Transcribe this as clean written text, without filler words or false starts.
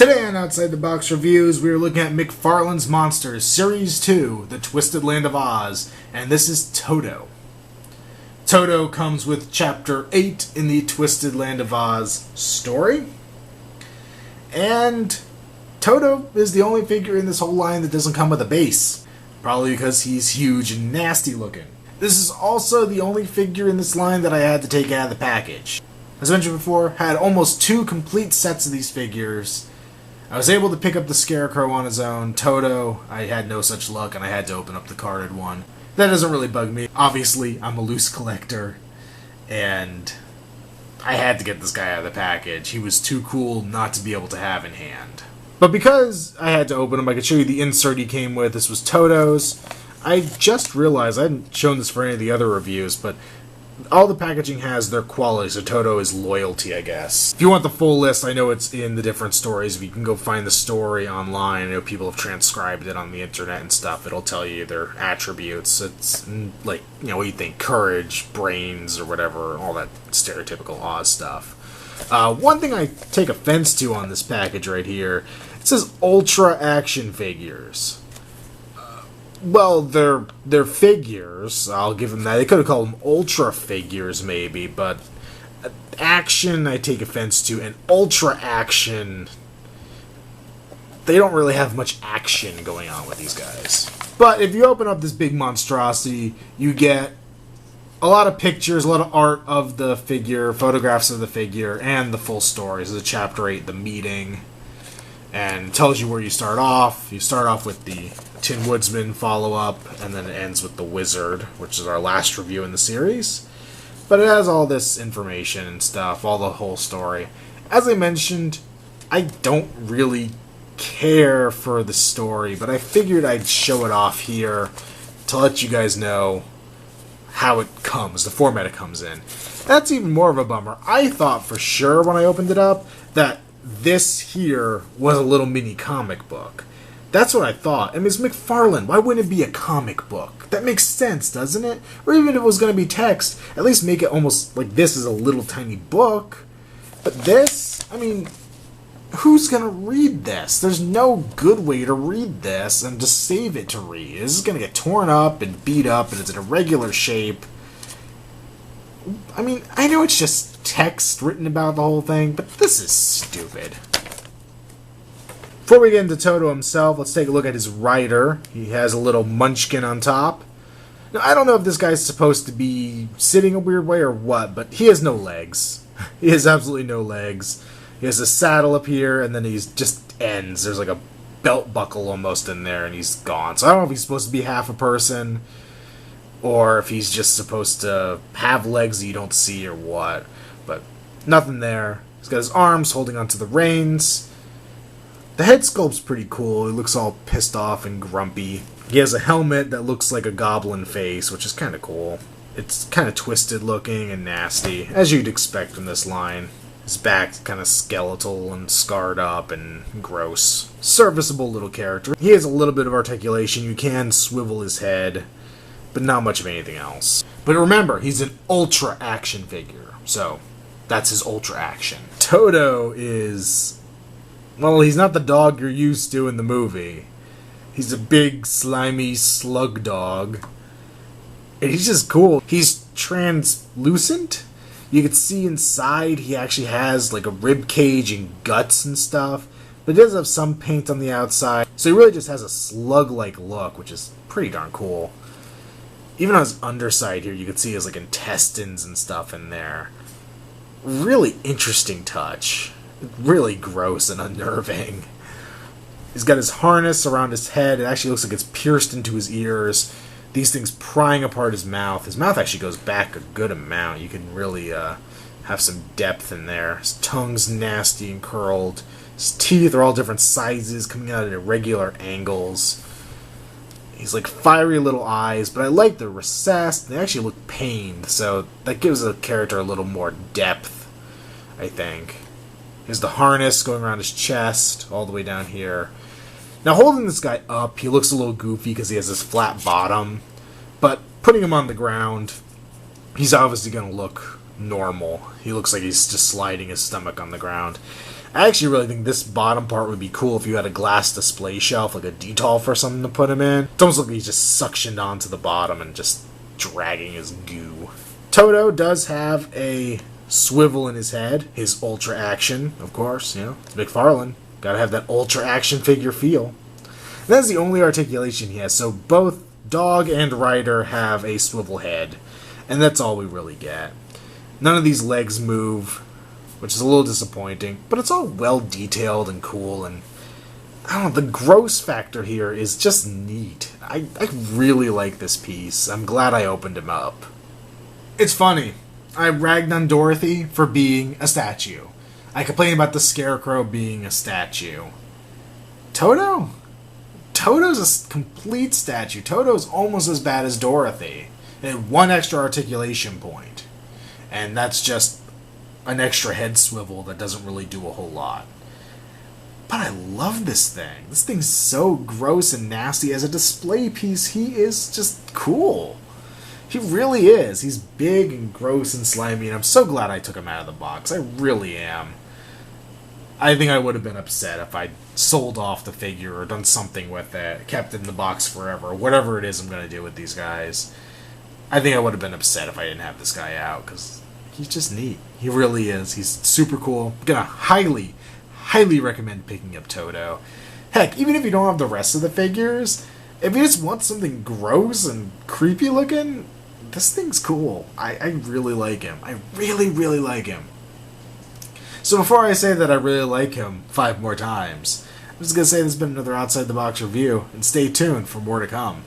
Today on Outside the Box Reviews, we are looking at McFarlane's Monsters, Series 2, The Twisted Land of Oz, and this is Toto. Toto comes with Chapter 8 in the Twisted Land of Oz story, and Toto is the only figure in this whole line that doesn't come with a base, probably because he's huge and nasty looking. This is also the only figure in this line that I had to take out of the package. As mentioned before, had almost 2 complete sets of these figures. I was able to pick up the Scarecrow on his own. Toto, I had no such luck, and I had to open up the carded one. That doesn't really bug me. Obviously, I'm a loose collector, and I had to get this guy out of the package. He was too cool not to be able to have in hand. But because I had to open him, I could show you the insert he came with. This was Toto's. I just realized, I hadn't shown this for any of the other reviews, but all the packaging has their quality, so Toto is loyalty, I guess. If you want the full list, I know it's in the different stories. If you can go find the story online, I know people have transcribed it on the internet and stuff. It'll tell you their attributes. It's like, what you think, courage, brains, or whatever, all that stereotypical Oz stuff. One thing I take offense to on this package right here, it says Ultra Action Figures. Well, they're figures. I'll give them that. They could have called them Ultra Figures, maybe, but action I take offense to, and Ultra Action, they don't really have much action going on with these guys. But if you open up this big monstrosity, you get a lot of pictures, a lot of art of the figure, photographs of the figure, and the full story. This is Chapter 8, The Meeting, and it tells you where you start off. You start off with the Tin Woodsman follow-up, and then it ends with the Wizard, which is our last review in the series. But it has all this information and stuff, all the whole story. As I mentioned, I don't really care for the story, but I figured I'd show it off here to let you guys know how it comes, the format it comes in. That's even more of a bummer. I thought for sure when I opened it up that this here was a little mini comic book. That's what I thought. I mean, it's McFarlane. Why wouldn't it be a comic book? That makes sense, doesn't it? Or even if it was going to be text, at least make it almost like this is a little tiny book. But this, I mean, who's going to read this? There's no good way to read this and just save it to read. This is going to get torn up and beat up, and it's in a regular shape. I mean, I know it's just text written about the whole thing, but this is stupid. Before we get into Toto himself, let's take a look at his rider. He has a little munchkin on top. Now, I don't know if this guy's supposed to be sitting a weird way or what, but he has no legs. He has absolutely no legs. He has a saddle up here, and then he's just ends. There's like a belt buckle almost in there, and he's gone. So I don't know if he's supposed to be half a person, or if he's just supposed to have legs that you don't see or what. But nothing there. He's got his arms holding onto the reins. The head sculpt's pretty cool. He looks all pissed off and grumpy. He has a helmet that looks like a goblin face, which is kind of cool. It's kind of twisted looking and nasty, as you'd expect from this line. His back's kind of skeletal and scarred up and gross. Serviceable little character. He has a little bit of articulation. You can swivel his head, but not much of anything else. But remember, he's an ultra action figure, so that's his ultra action. Toto is, well, he's not the dog you're used to in the movie. He's a big, slimy slug dog. And he's just cool. He's translucent. You can see inside he actually has like a rib cage and guts and stuff. But he does have some paint on the outside. So he really just has a slug-like look, which is pretty darn cool. Even on his underside here, you can see his like intestines and stuff in there. Really interesting touch. Really gross and unnerving. He's got his harness around his head. It actually looks like it's pierced into his ears. These things prying apart his mouth. His mouth actually goes back a good amount. You can really have some depth in there. His tongue's nasty and curled. His teeth are all different sizes, coming out at irregular angles. He's like fiery little eyes, but I like they're recessed. They actually look pained, so that gives the character a little more depth, I think. Here's the harness going around his chest, all the way down here. Now, holding this guy up, he looks a little goofy because he has this flat bottom. But putting him on the ground, he's obviously going to look normal. He looks like he's just sliding his stomach on the ground. I actually really think this bottom part would be cool if you had a glass display shelf, like a detolf or something to put him in. It's almost like he's just suctioned onto the bottom and just dragging his goo. Toto does have a swivel in his head, his ultra action, of course, you know, it's McFarlane. Gotta have that ultra action figure feel. And that's the only articulation he has, so both dog and rider have a swivel head, and that's all we really get. None of these legs move, which is a little disappointing, but it's all well detailed and cool, and I don't know, the gross factor here is just neat. I really like this piece. I'm glad I opened him up. It's funny. I ragged on Dorothy for being a statue. I complained about the Scarecrow being a statue. Toto? Toto's a complete statue. Toto's almost as bad as Dorothy. It had one extra articulation point. And that's just an extra head swivel that doesn't really do a whole lot. But I love this thing. This thing's so gross and nasty. As a display piece, he is just cool. He really is. He's big and gross and slimy, and I'm so glad I took him out of the box. I really am. I think I would have been upset if I'd sold off the figure or done something with it, kept it in the box forever, whatever it is I'm going to do with these guys. I think I would have been upset if I didn't have this guy out, because he's just neat. He really is. He's super cool. I'm going to highly recommend picking up Toto. Heck, even if you don't have the rest of the figures, if you just want something gross and creepy looking, this thing's cool. I really like him. I really like him. So before I say that I really like him 5 more times, I'm just going to say this has been another Outside the Box review, and stay tuned for more to come.